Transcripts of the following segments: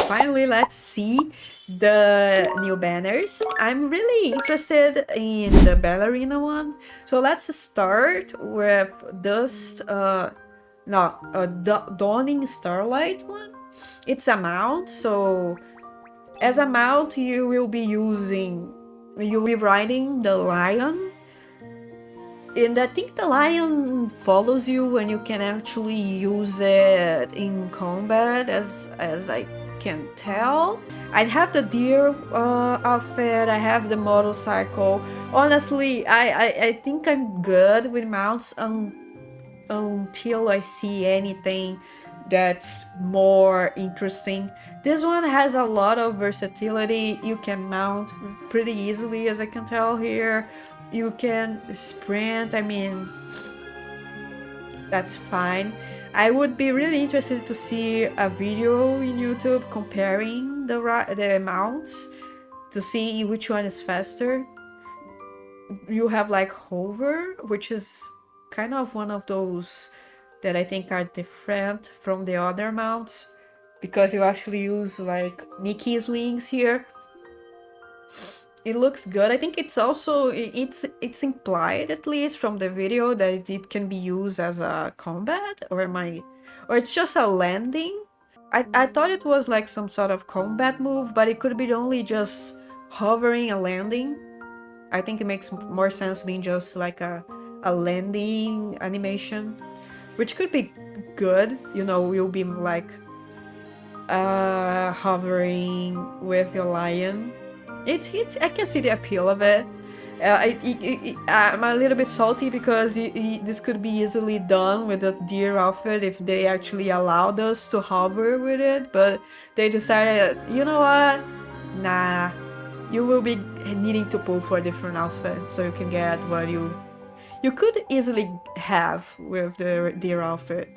finally let's see the new banners. I'm really interested in the ballerina one. So let's start with Dust, Dawning Starlight one. It's a mount, so as a mount you will be riding the lion. And I think the lion follows you and you can actually use it in combat as I can tell. I have the deer outfit, I have the motorcycle. Honestly, I think I'm good with mounts until I see anything that's more interesting. This one has a lot of versatility. You can mount pretty easily, as I can tell here. You can sprint, I mean, that's fine. I would be really interested to see a video in YouTube comparing the mounts to see which one is faster. You have like hover, which is kind of one of those that I think are different from the other mounts because you actually use like Nikki's wings here. It looks good. I think it's also it's implied, at least from the video, that it can be used as a combat, or it's just a landing. I thought it was like some sort of combat move, but it could be only just hovering and landing. I think it makes more sense being just like a landing animation, which could be good. You know, you'll be like hovering with your lion. It's I can see the appeal of it. I'm a little bit salty because this could be easily done with the deer outfit if they actually allowed us to hover with it, but they decided, you know what? Nah, you will be needing to pull for a different outfit so you can get what you could easily have with the deer outfit.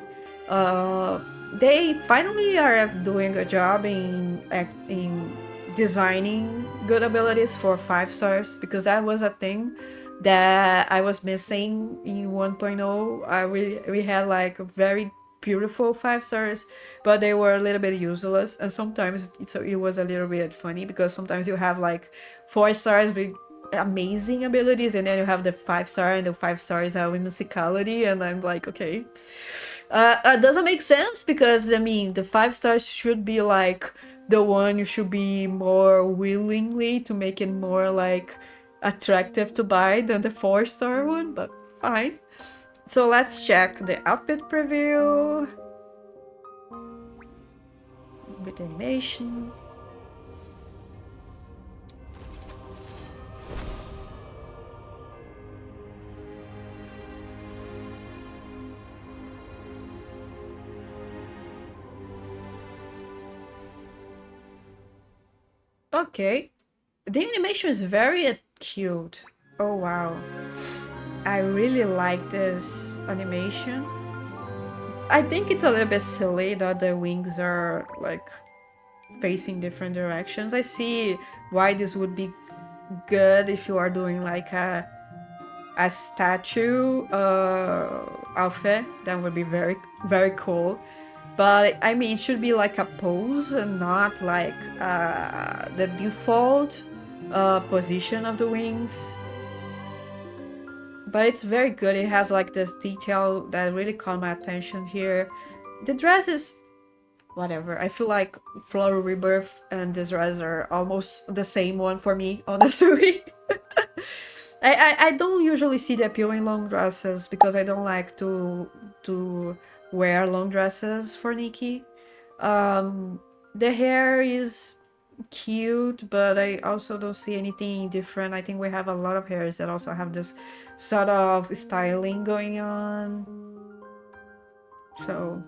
They finally are doing a job in designing good abilities for 5 stars, because that was a thing that I was missing in 1.0. We had like very beautiful 5 stars, but they were a little bit useless, and sometimes it was a little bit funny because sometimes you have like 4 stars with amazing abilities and then you have the 5 star and the 5 stars have musicality, and I'm like, okay, it doesn't make sense because I mean the 5 stars should be like the one you should be more willingly to make it more like attractive to buy than the 4-star one, but fine. So let's check the outfit preview with animation. Okay, the animation is very cute. Oh wow, I really like this animation. I think it's a little bit silly that the wings are like facing different directions. I see why this would be good if you are doing like a statue outfit. That would be very, very cool. But I mean, it should be like a pose and not like the default position of the wings. But it's very good. It has like this detail that really caught my attention here. The dress is whatever. I feel like Floral Rebirth and this dress are almost the same one for me, honestly. I don't usually see the appeal in long dresses because I don't like to wear long dresses for Nikki. The hair is cute, but I also don't see anything different. I think we have a lot of hairs that also have this sort of styling going on. So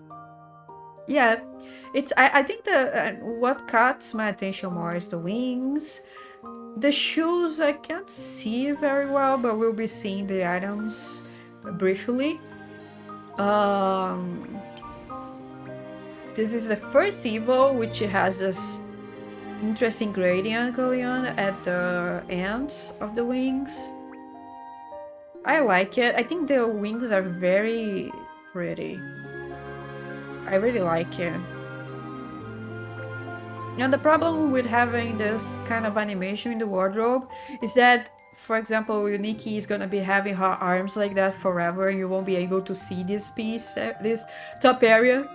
yeah, I think the what caught my attention more is the wings. The shoes I can't see very well, but we'll be seeing the items briefly. This is the first Evo, which has this interesting gradient going on at the ends of the wings. I like it. I think the wings are very pretty. I really like it. And the problem with having this kind of animation in the wardrobe is that, for example, Nikki is gonna be having her arms like that forever. You won't be able to see this piece, this top area.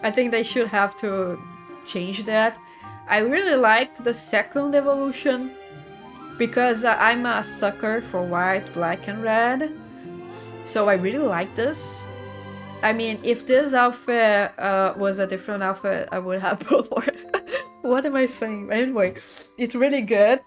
I think they should have to change that. I really like the second evolution because I'm a sucker for white, black, and red. So I really like this. I mean, if this outfit was a different outfit, I would have put more. What am I saying? Anyway, it's really good.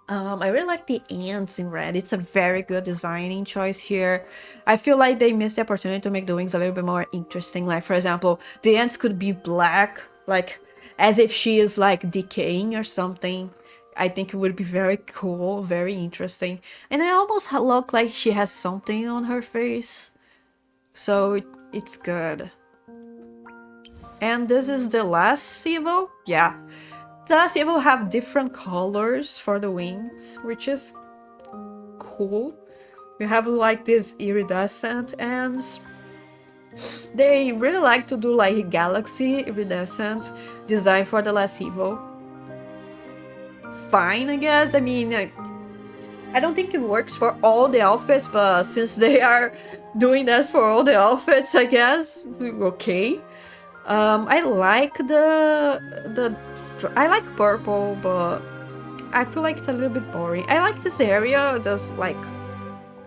I really like the ants in red. It's a very good designing choice here. I feel like they missed the opportunity to make the wings a little bit more interesting. Like, for example, the ants could be black, like as if she is like decaying or something. I think it would be very cool, very interesting. And it almost look like she has something on her face. So it's good. And this is the last Evo? Yeah. The last Evo have different colors for the wings, which is cool. We have like these iridescent ends. They really like to do like galaxy iridescent design for the last Evo. Fine, I guess. I mean, I don't think it works for all the outfits, but since they are doing that for all the outfits, I guess, okay. I like I like purple, but I feel like it's a little bit boring. I like this area, this like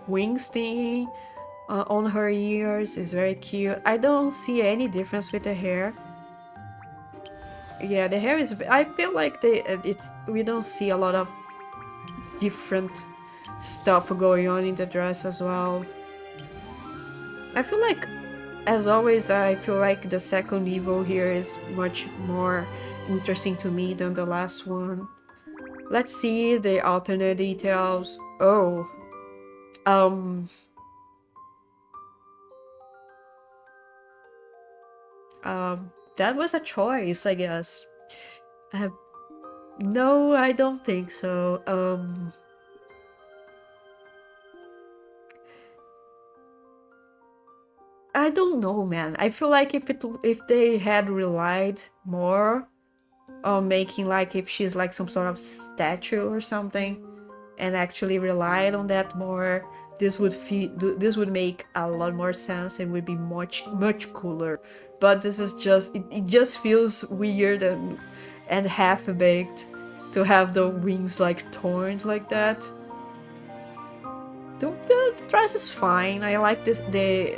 wings thing on her ears is very cute. I don't see any difference with the hair. Yeah, the hair is. I feel like we don't see a lot of different stuff going on in the dress as well. I feel like, as always, I feel like the second Evo here is much more interesting to me than the last one. Let's see the alternate details. Oh. That was a choice, I guess. No, I don't think so. I don't know, man. I feel like if they had relied more on making like if she's like some sort of statue or something, and actually relied on that more, this would make a lot more sense and would be much cooler. But this is just it just feels weird and half baked to have the wings like torn like that. The dress is fine. I like this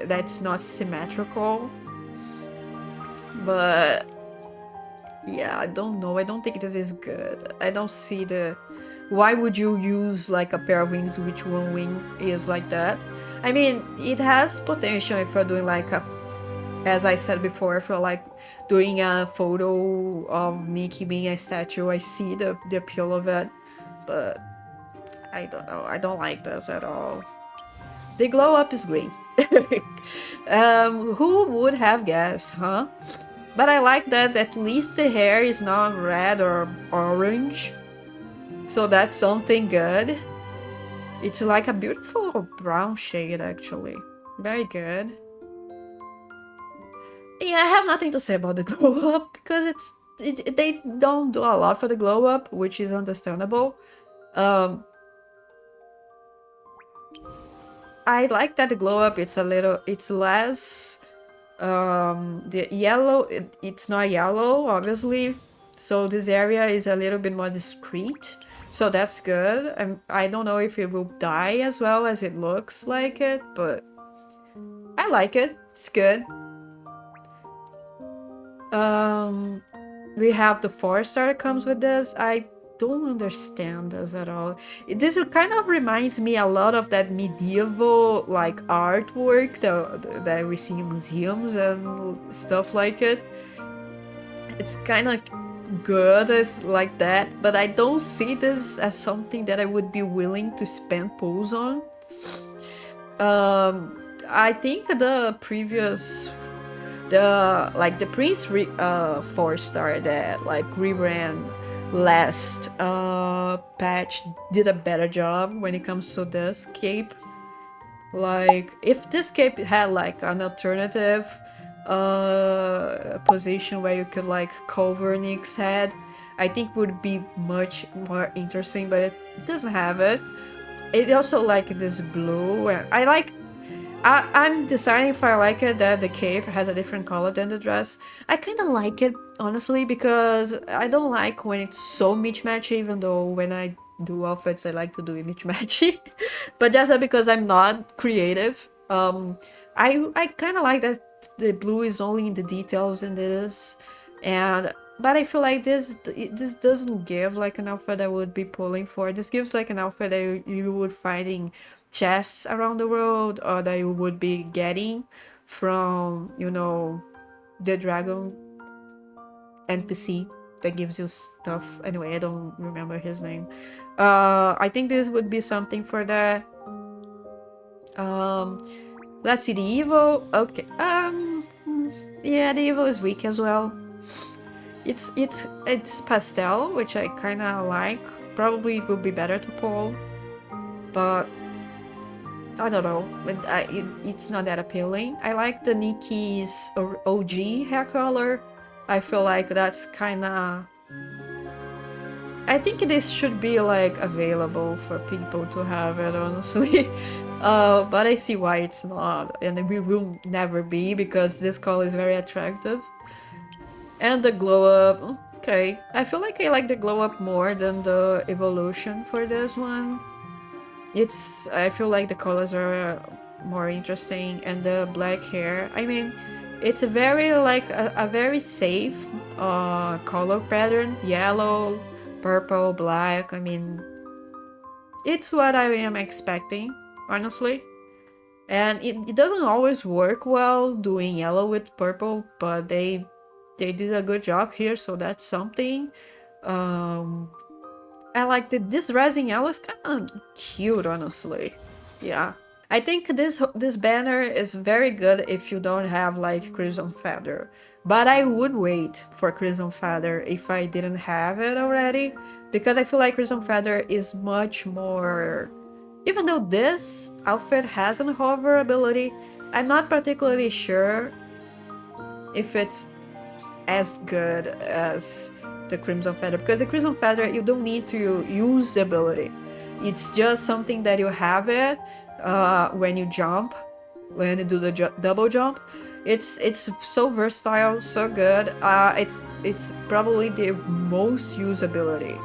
that's not symmetrical. But yeah, I don't know. I don't think this is good. I don't see the why would you use like a pair of wings which one wing is like that? I mean, it has potential if you're doing like a, as I said before, if you're like doing a photo of Nikki being a statue, I see the appeal of it. But I don't know. I don't like this at all. The glow up is green. Who would have guessed, huh? But I like that at least the hair is not red or orange. So that's something good. It's like a beautiful brown shade, actually. Very good. Yeah, I have nothing to say about the glow up because they don't do a lot for the glow up, which is understandable. I like that the glow up it's less the yellow, it's not yellow obviously, so this area is a little bit more discreet, so that's good. I don't know if it will die as well as it looks like it, but I like it. It's good. We have the 4-star that comes with this. I don't understand this at all. This kind of reminds me a lot of that medieval like artwork that we see in museums and stuff like it. It's kind of good as like that, but I don't see this as something that I would be willing to spend pulls on. I think the previous the Prince 4-star that like reran last patch did a better job when it comes to this cape. Like if this cape had like an alternative position where you could like cover Nick's head, I think would be much more interesting, but it doesn't have it. It also like this blue, and I'm deciding if I like it that the cape has a different color than the dress. I kind of like it, honestly, because I don't like when it's so mismatchy, even though when I do outfits, I like to do it mismatchy. But just because I'm not creative. I kind of like that the blue is only in the details in this, and but I feel like this doesn't give like an outfit I would be pulling for. This gives like an outfit that you would find in chests around the world, or that you would be getting from, you know, the dragon NPC that gives you stuff. Anyway, I don't remember his name. I think this would be something for that. Um, let's see the evil. Okay. Yeah, the evil is weak as well. It's pastel, which I kind of like. Probably would be better to pull, but I don't know. It's not that appealing. I like the Nikki's OG hair color. I feel like that's kind of. I think this should be like available for people to have it, honestly. But I see why it's not, and it will never be because this color is very attractive. And the glow up, okay. I feel like I like the glow up more than the evolution for this one. I feel like the colors are more interesting, and the black hair. I mean, it's a very like a very safe color pattern. Yellow, purple, black. I mean, it's what I am expecting, honestly. And it doesn't always work well doing yellow with purple, but they did a good job here, so that's something. Um, I like this rising yellow is kind of cute, honestly. Yeah. I think this banner is very good if you don't have like Crimson Feather. But I would wait for Crimson Feather if I didn't have it already. Because I feel like Crimson Feather is much more... Even though this outfit has an hover ability, I'm not particularly sure if it's as good as the Crimson Feather, because the Crimson Feather you don't need to use the ability. It's just something that you have it when you jump, when you do the double jump. It's so versatile, so good. It's probably the most usability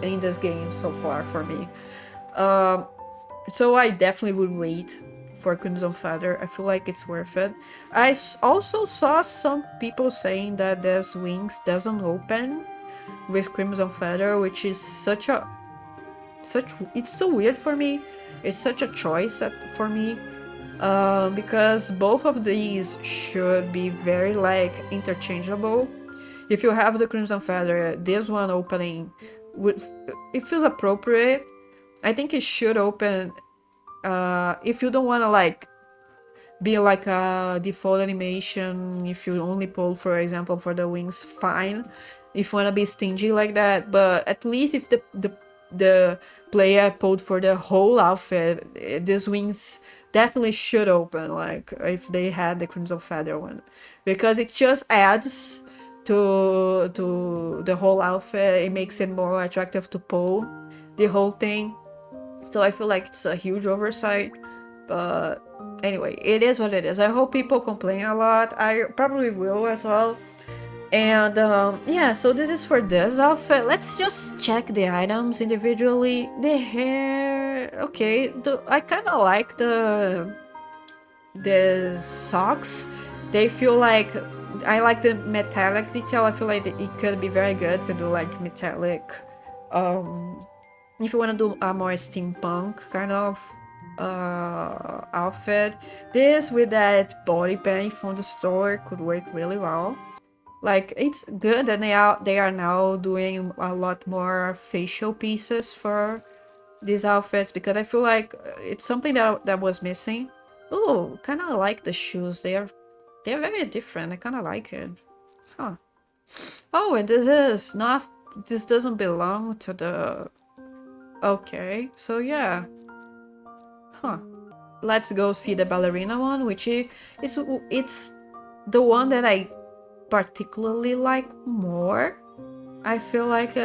in this game so far for me. So I definitely would wait for Crimson Feather. I feel like it's worth it. I also saw some people saying that this wings doesn't open with Crimson Feather, which is it's so weird for me. It's such a choice for me, because both of these should be very like interchangeable. If you have the Crimson Feather, this one opening it feels appropriate. I think it should open if you don't want to like be like a default animation. If you only pull, for example, for the wings, fine. If you want to be stingy like that, but at least if the player pulled for the whole outfit, these wings definitely should open, like if they had the Crimson Feather one, because it just adds to the whole outfit. It makes it more attractive to pull the whole thing. So I feel like it's a huge oversight, but anyway, it is what it is. I hope people complain a lot. I probably will as well. And yeah, so this is for this outfit. Let's just check the items individually. The hair, okay. I kind of like the socks. They feel like I like the metallic detail. I feel like it could be very good to do like metallic. If you want to do a more steampunk kind of outfit, this with that body paint from the store could work really well. Like, it's good, and they are now doing a lot more facial pieces for these outfits, because I feel like it's something that was missing. Oh, kind of like the shoes. They're very different. I kind of like it. Huh. Oh, and this doesn't belong to the... Okay, so yeah. Huh. Let's go see the ballerina one, which it's the one that I particularly like more, I feel like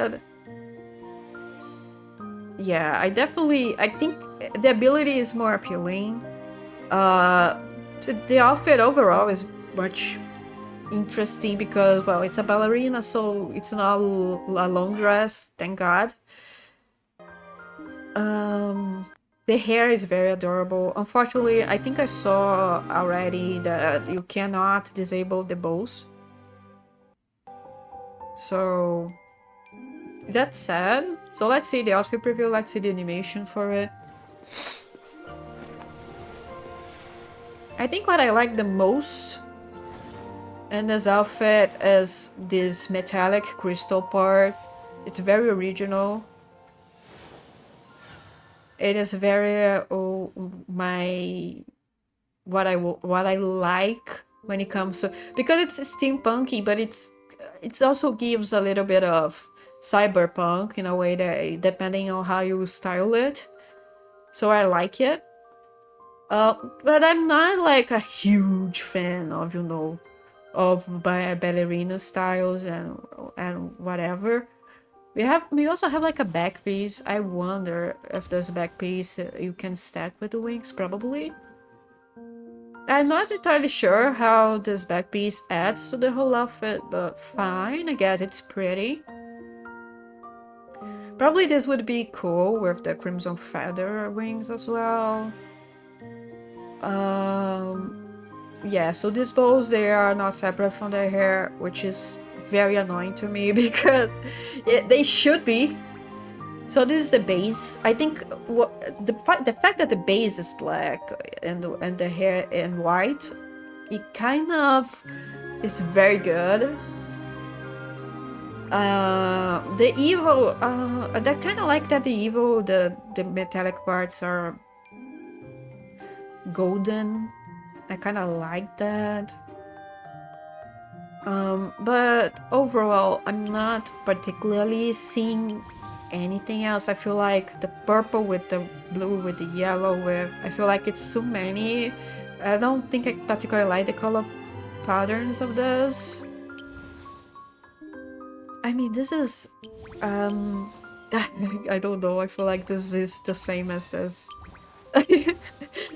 yeah, I think the ability is more appealing. The outfit overall is much interesting because, well, it's a ballerina, so it's not a long dress, thank God. The hair is very adorable. Unfortunately, I think I saw already that you cannot disable the bows. So that's sad. So let's see the outfit preview, let's see the animation for it. I think what I like the most in this outfit is this metallic crystal part. It's very original. It is very what I like when it comes to, because it's steampunky, but it also gives a little bit of cyberpunk in a way that depending on how you style it. So I like it. But I'm not like a huge fan of, you know, of ballerina styles and whatever. We also have like a back piece. I wonder if this back piece you can stack with the wings, probably. I'm not entirely sure how this back piece adds to the whole outfit, but fine, I guess it's pretty. Probably this would be cool with the crimson feather wings as well. Yeah, so these bows, they are not separate from the hair, which is very annoying to me because they should be. So this is the base. I think the fact that the base is black and the hair in white, it kind of is very good. The evil, I kind of like that the evil, the metallic parts are golden. I kind of like that. But overall, I'm not particularly seeing anything else. I feel like the purple with the blue with the yellow with, I feel like it's too many. I don't think I particularly like the color patterns of this. I mean, this is I don't know, I feel like this is the same as this.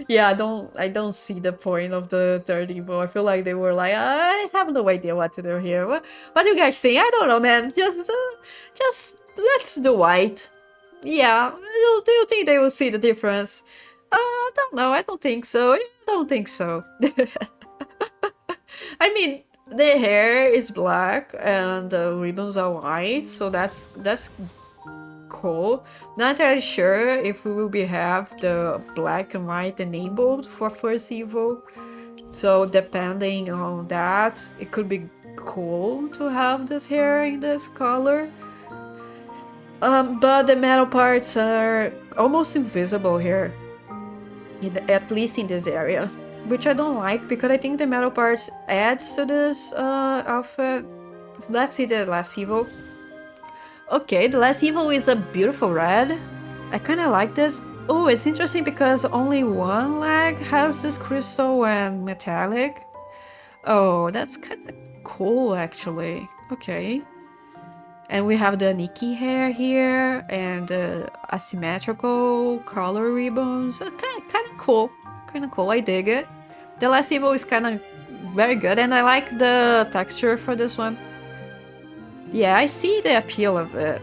Yeah, I don't see the point of the third evil. I feel like they were like, I have no idea what to do here. What do you guys think? I don't know, man. Just let's do white. Yeah, do you think they will see the difference? I don't know. I don't think so. I don't think so. I mean, the hair is black and the ribbons are white, so that's cool. Not entirely sure if we will have the black and white enabled for first evil. So depending on that, it could be cool to have this hair in this color. But the metal parts are almost invisible here, at least in this area, which I don't like because I think the metal parts adds to this outfit. So let's see the last evil. Okay, the last evil is a beautiful red. I kind of like this. Oh, it's interesting because only one leg has this crystal and metallic. Oh, that's kind of cool actually. Okay. And we have the Nikki hair here and asymmetrical color ribbons. Kind of cool. Kind of cool. I dig it. The last evil is kind of very good and I like the texture for this one. Yeah, I see the appeal of it.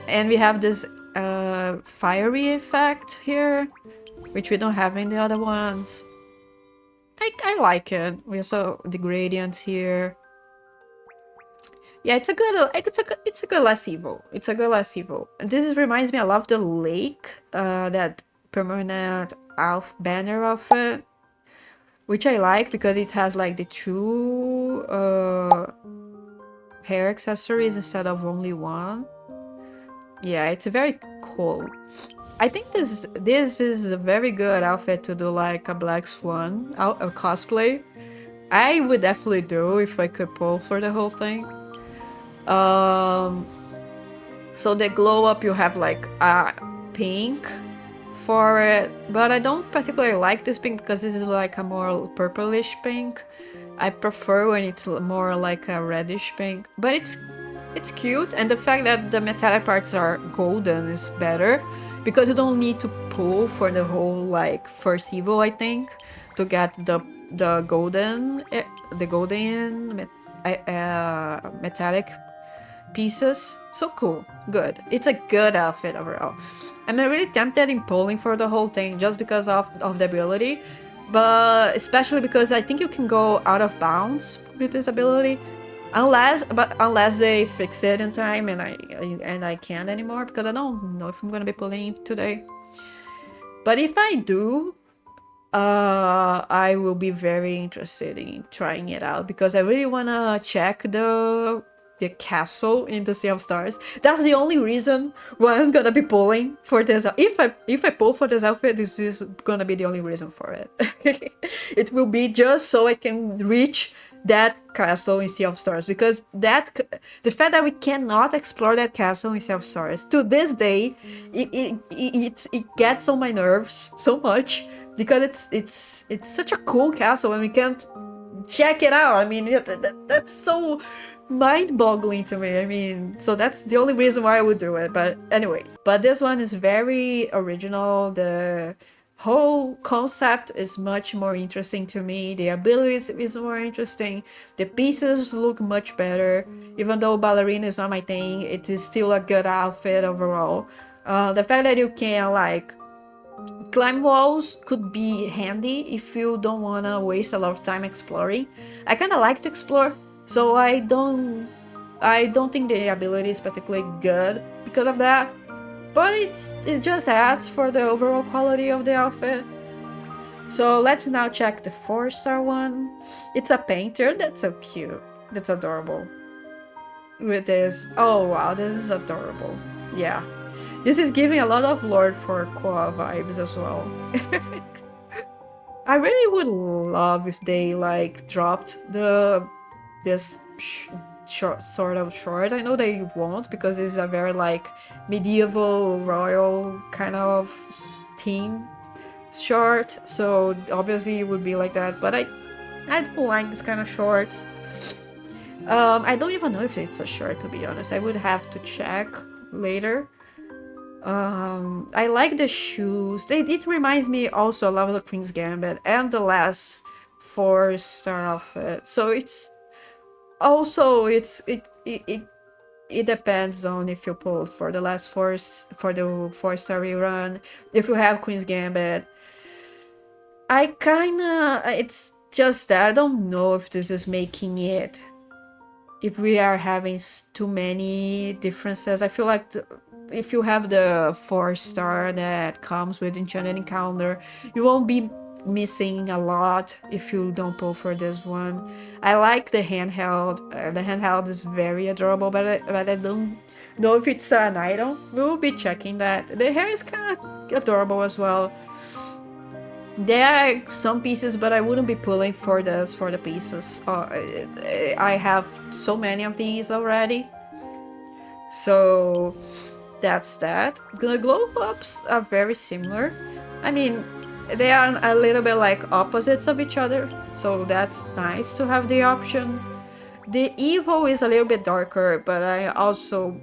And we have this fiery effect here, which we don't have in the other ones. I like it. We also the gradients here. Yeah, it's a good last evil. It's a good last evil. And this reminds me, I love the lake, that permanent banner outfit, which I like because it has like the two hair accessories instead of only one. Yeah, it's very cool. I think this is a very good outfit to do like a Black Swan a cosplay. I would definitely do if I could pull for the whole thing. So the glow up, you have like a pink for it, but I don't particularly like this pink because this is like a more purplish pink. I prefer when it's more like a reddish pink, but it's cute, and the fact that the metallic parts are golden is better because you don't need to pull for the whole like first evil, I think, to get the golden metallic pieces. So cool, good. It's a good outfit overall. I'm really tempted in pulling for the whole thing just because of the ability, but especially because I think you can go out of bounds with this ability, unless they fix it in time and I can't anymore, because I don't know if I'm gonna be pulling today. But if I do, I will be very interested in trying it out because I really wanna check the castle in the Sea of Stars. That's the only reason why I'm gonna be pulling for this. If I pull for this outfit, this is gonna be the only reason for it. It will be just so I can reach that castle in Sea of Stars, because the fact that we cannot explore that castle in Sea of Stars to this day, it gets on my nerves so much because it's such a cool castle and we can't check it out. I mean, that's so mind-boggling to me. I mean, so that's the only reason why I would do it. But anyway, but this one is very original. The whole concept is much more interesting to me. The abilities is more interesting. The pieces look much better. Even though ballerina is not my thing, it is still a good outfit overall. The fact that you can like climb walls could be handy if you don't want to waste a lot of time exploring. I kind of like to explore, so I don't think the ability is particularly good because of that. But it just adds for the overall quality of the outfit. So let's now check the 4-star one. It's a painter. That's so cute. That's adorable. With this, oh wow, this is adorable. Yeah. This is giving a lot of Lord for Koa vibes as well. I really would love if they like dropped this short. I know they won't because this is a very like medieval royal kind of theme short. So obviously it would be like that. But I don't like this kind of shorts. I don't even know if it's a shirt, to be honest. I would have to check later. I like the shoes. It reminds me also a lot of the Queen's Gambit and the last 4-star outfit. So it's also it depends on if you pulled for the last for the 4-star rerun. If you have Queen's Gambit, it's just that I don't know if this is making it. If we are having too many differences, I feel like if you have the 4-star that comes with Enchanted Encounter, you won't be missing a lot if you don't pull for this one. I like the handheld. The handheld is very adorable, but I don't know if it's an item. We'll be checking that. The hair is kind of adorable as well. There are some pieces, but I wouldn't be pulling for the pieces. I have so many of these already. So that's that. The glow ups are very similar. I mean, they are a little bit like opposites of each other, so that's nice to have the option. The evil is a little bit darker, but I also...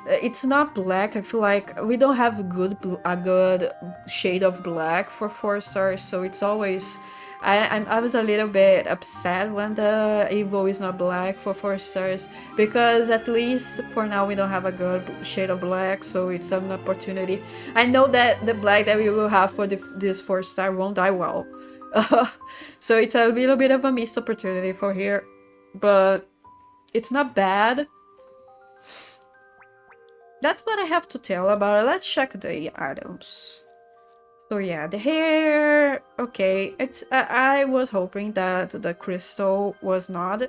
It's not black. I feel like we don't have a good shade of black for 4-stars, so it's always... I was a little bit upset when the evil is not black for 4-stars, because at least for now we don't have a good shade of black, so it's an opportunity. I know that the black that we will have for this 4-star won't die well, so it's a little bit of a missed opportunity for here, but it's not bad. That's what I have to tell about it. Let's check the items. So yeah, the hair, okay, it's I was hoping that the crystal was not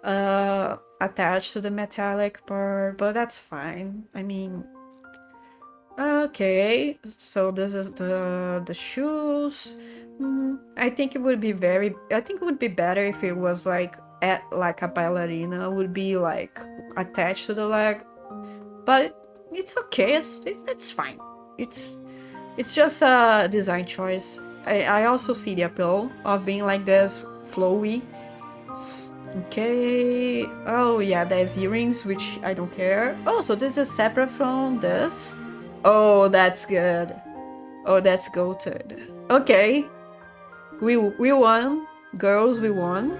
attached to the metallic part, but that's fine. I mean, okay, so this is the shoes. I think it would be better if it was like like a ballerina would be like attached to the leg, but it's okay. It's fine. It's just a design choice. I also see the appeal of being like this, flowy, Okay. Oh yeah, there's earrings, which I don't care. Oh, so this is separate from this. Oh, that's good. Oh, that's goated. Okay. We won. Girls, we won.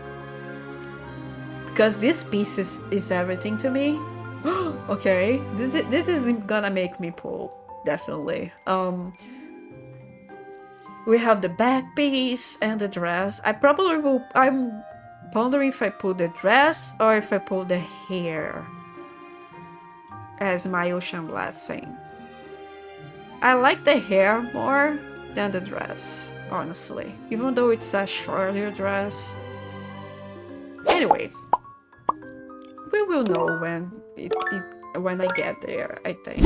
Because this piece is everything to me. Okay. This is gonna make me pull. Definitely. We have the back piece and the dress. I probably will. I'm wondering if I pull the dress or if I pull the hair as my ocean blessing. I like the hair more than the dress, honestly. Even though it's a shorter dress. Anyway, we will know when I get there, I think.